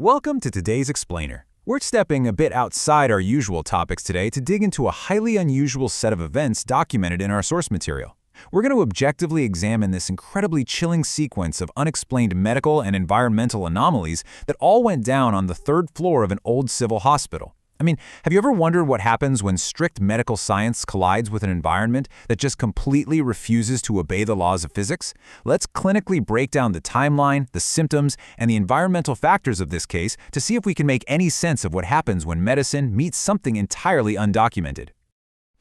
Welcome to today's Explainer. We're stepping a bit outside our usual topics today to dig into a highly unusual set of events documented in our source material. We're going to objectively examine this incredibly chilling sequence of unexplained medical and environmental anomalies that all went down on the third floor of an old civil hospital. Have you ever wondered what happens when strict medical science collides with an environment that just completely refuses to obey the laws of physics? Let's clinically break down the timeline, the symptoms, and the environmental factors of this case to see if we can make any sense of what happens when medicine meets something entirely undocumented.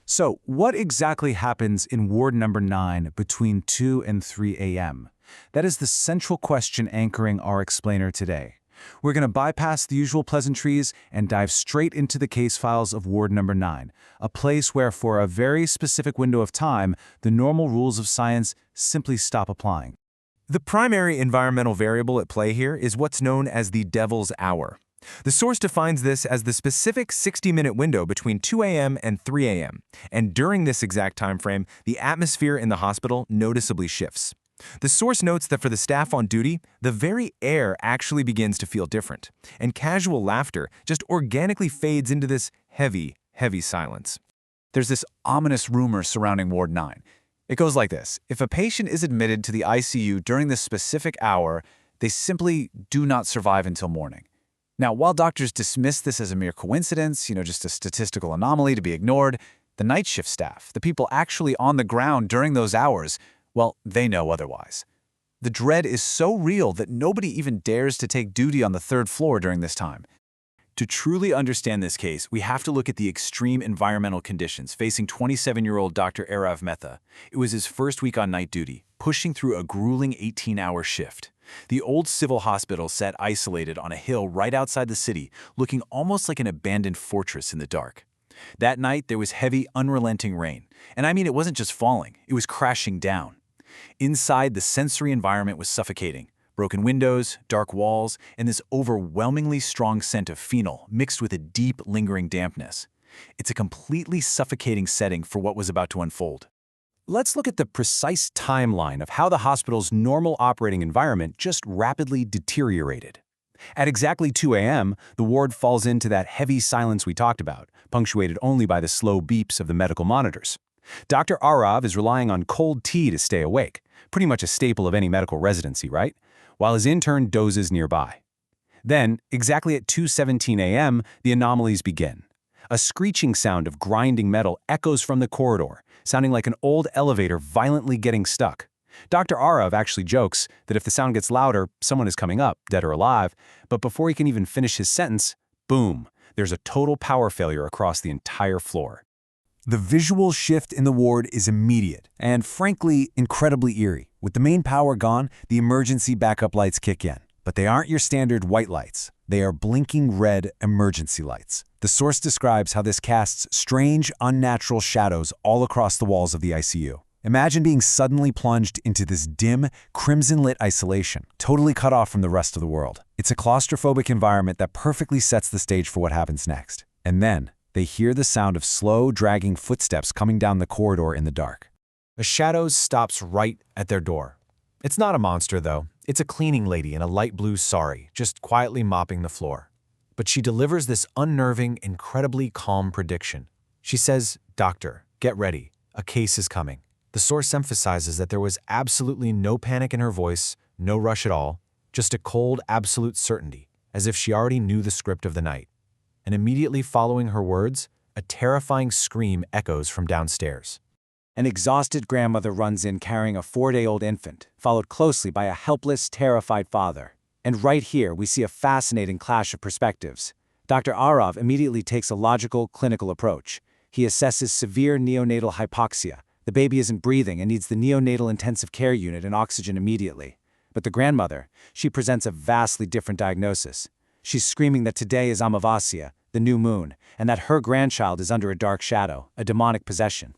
So, what exactly happens in ward number 9 between 2 and 3 a.m.? That is the central question anchoring our explainer today. We're going to bypass the usual pleasantries and dive straight into the case files of ward number 9, a place where, for a very specific window of time, the normal rules of science simply stop applying. The primary environmental variable at play here is what's known as the devil's hour. The source defines this as the specific 60-minute window between 2 a.m. and 3 a.m., and during this exact time frame, the atmosphere in the hospital noticeably shifts. The source notes that for the staff on duty, the very air actually begins to feel different, and casual laughter just organically fades into this heavy, heavy silence. There's this ominous rumor surrounding Ward 9. It goes like this: if a patient is admitted to the ICU during this specific hour, they simply do not survive until morning. Now, while doctors dismiss this as a mere coincidence, just a statistical anomaly to be ignored, the night shift staff, the people actually on the ground during those hours, well, they know otherwise. The dread is so real that nobody even dares to take duty on the third floor during this time. To truly understand this case, we have to look at the extreme environmental conditions facing 27-year-old Dr. Arav Mehta. It was his first week on night duty, pushing through a grueling 18-hour shift. The old civil hospital sat isolated on a hill right outside the city, looking almost like an abandoned fortress in the dark. That night, there was heavy, unrelenting rain. And it wasn't just falling, it was crashing down. Inside, the sensory environment was suffocating. Broken windows, dark walls, and this overwhelmingly strong scent of phenol mixed with a deep, lingering dampness. It's a completely suffocating setting for what was about to unfold. Let's look at the precise timeline of how the hospital's normal operating environment just rapidly deteriorated. At exactly 2 a.m., the ward falls into that heavy silence we talked about, punctuated only by the slow beeps of the medical monitors. Dr. Arav is relying on cold tea to stay awake, pretty much a staple of any medical residency, right? While his intern dozes nearby. Then, exactly at 2:17 a.m., the anomalies begin. A screeching sound of grinding metal echoes from the corridor, sounding like an old elevator violently getting stuck. Dr. Arav actually jokes that if the sound gets louder, someone is coming up, dead or alive, but before he can even finish his sentence, boom, there's a total power failure across the entire floor. The visual shift in the ward is immediate and, frankly, incredibly eerie. With the main power gone, the emergency backup lights kick in. But they aren't your standard white lights. They are blinking red emergency lights. The source describes how this casts strange, unnatural shadows all across the walls of the ICU. Imagine being suddenly plunged into this dim, crimson-lit isolation, totally cut off from the rest of the world. It's a claustrophobic environment that perfectly sets the stage for what happens next. And then, they hear the sound of slow, dragging footsteps coming down the corridor in the dark. A shadow stops right at their door. It's not a monster, though. It's a cleaning lady in a light blue sari, just quietly mopping the floor. But she delivers this unnerving, incredibly calm prediction. She says, "Doctor, get ready. A case is coming." The source emphasizes that there was absolutely no panic in her voice, no rush at all, just a cold, absolute certainty, as if she already knew the script of the night. And immediately following her words, a terrifying scream echoes from downstairs. An exhausted grandmother runs in carrying a 4-day-old infant, followed closely by a helpless, terrified father. And right here, we see a fascinating clash of perspectives. Dr. Arav immediately takes a logical, clinical approach. He assesses severe neonatal hypoxia. The baby isn't breathing and needs the neonatal intensive care unit and oxygen immediately. But the grandmother, she presents a vastly different diagnosis. She's screaming that today is Amavasya, the new moon, and that her grandchild is under a dark shadow, a demonic possession.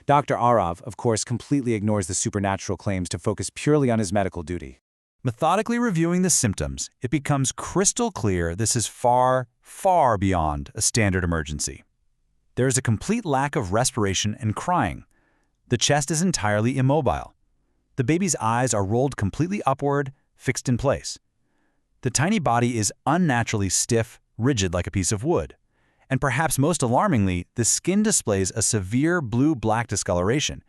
Dr. Arav, of course, completely ignores the supernatural claims to focus purely on his medical duty. Methodically reviewing the symptoms, it becomes crystal clear this is far, far beyond a standard emergency. There is a complete lack of respiration and crying. The chest is entirely immobile. The baby's eyes are rolled completely upward, fixed in place. The tiny body is unnaturally stiff, rigid like a piece of wood. And perhaps most alarmingly, the skin displays a severe blue-black discoloration.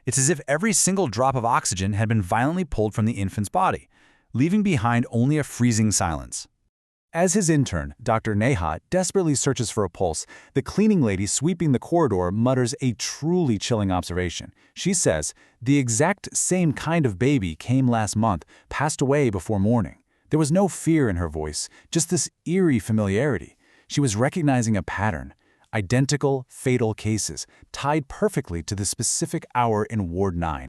It's as if every single drop of oxygen had been violently pulled from the infant's body, leaving behind only a freezing silence. As his intern, Dr. Neha, desperately searches for a pulse, the cleaning lady sweeping the corridor mutters a truly chilling observation. She says, "The exact same kind of baby came last month, passed away before morning." There was no fear in her voice, just this eerie familiarity. She was recognizing a pattern. Identical, fatal cases, tied perfectly to the specific hour in Ward 9.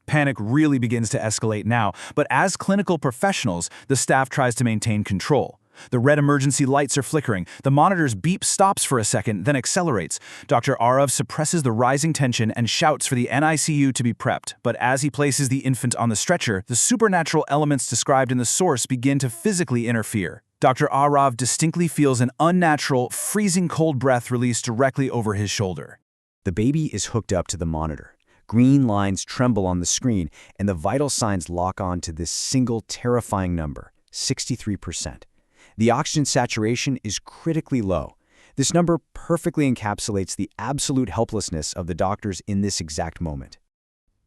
Panic really begins to escalate now, but as clinical professionals, the staff tries to maintain control. The red emergency lights are flickering. The monitor's beep stops for a second, then accelerates. Dr. Arav suppresses the rising tension and shouts for the NICU to be prepped. But as he places the infant on the stretcher, the supernatural elements described in the source begin to physically interfere. Dr. Arav distinctly feels an unnatural, freezing cold breath released directly over his shoulder. The baby is hooked up to the monitor. Green lines tremble on the screen, and the vital signs lock on to this single terrifying number, 63%. The oxygen saturation is critically low. This number perfectly encapsulates the absolute helplessness of the doctors in this exact moment.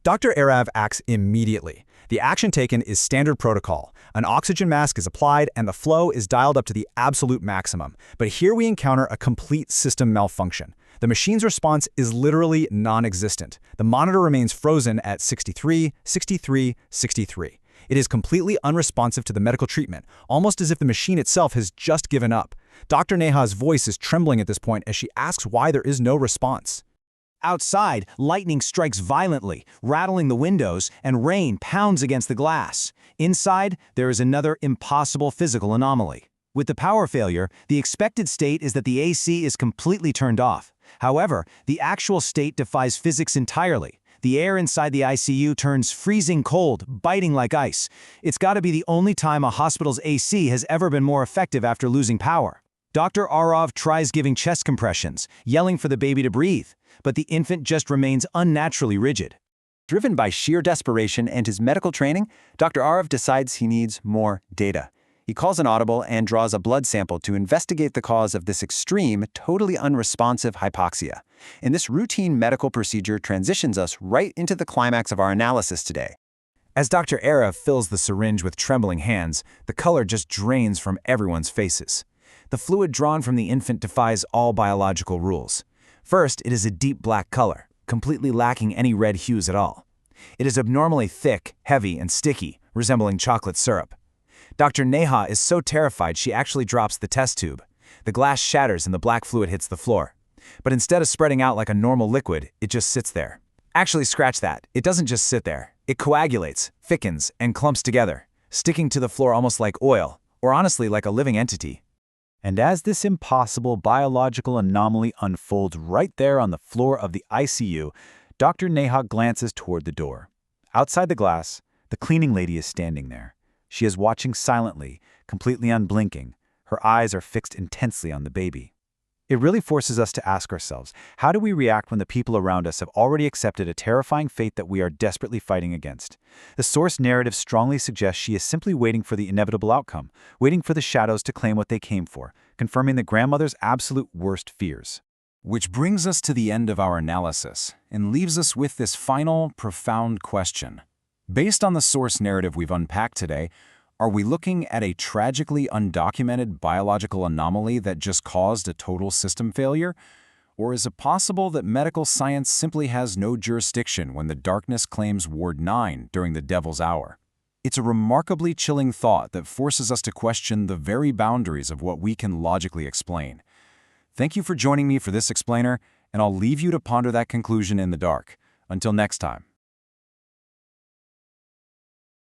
Dr. Arav acts immediately. The action taken is standard protocol. An oxygen mask is applied and the flow is dialed up to the absolute maximum. But here we encounter a complete system malfunction. The machine's response is literally non-existent. The monitor remains frozen at 63, 63, 63. It is completely unresponsive to the medical treatment, almost as if the machine itself has just given up. Dr. Neha's voice is trembling at this point as she asks why there is no response. Outside, lightning strikes violently, rattling the windows, and rain pounds against the glass. Inside, there is another impossible physical anomaly. With the power failure, the expected state is that the AC is completely turned off. However, the actual state defies physics entirely. The air inside the ICU turns freezing cold, biting like ice. It's got to be the only time a hospital's AC has ever been more effective after losing power. Dr. Arav tries giving chest compressions, yelling for the baby to breathe, but the infant just remains unnaturally rigid. Driven by sheer desperation and his medical training, Dr. Arav decides he needs more data. He calls an audible and draws a blood sample to investigate the cause of this extreme, totally unresponsive hypoxia. And this routine medical procedure transitions us right into the climax of our analysis today. As Dr. Arav fills the syringe with trembling hands, the color just drains from everyone's faces. The fluid drawn from the infant defies all biological rules. First, it is a deep black color, completely lacking any red hues at all. It is abnormally thick, heavy, and sticky, resembling chocolate syrup. Dr. Neha is so terrified she actually drops the test tube. The glass shatters and the black fluid hits the floor. But instead of spreading out like a normal liquid, it just sits there. Actually, scratch that. It doesn't just sit there. It coagulates, thickens, and clumps together, sticking to the floor almost like oil, or honestly like a living entity. And as this impossible biological anomaly unfolds right there on the floor of the ICU, Dr. Neha glances toward the door. Outside the glass, the cleaning lady is standing there. She is watching silently, completely unblinking. Her eyes are fixed intensely on the baby. It really forces us to ask ourselves, how do we react when the people around us have already accepted a terrifying fate that we are desperately fighting against? The source narrative strongly suggests she is simply waiting for the inevitable outcome, waiting for the shadows to claim what they came for, confirming the grandmother's absolute worst fears. Which brings us to the end of our analysis and leaves us with this final, profound question. Based on the source narrative we've unpacked today, are we looking at a tragically undocumented biological anomaly that just caused a total system failure? Or is it possible that medical science simply has no jurisdiction when the darkness claims Ward 9 during the devil's hour? It's a remarkably chilling thought that forces us to question the very boundaries of what we can logically explain. Thank you for joining me for this explainer, and I'll leave you to ponder that conclusion in the dark. Until next time.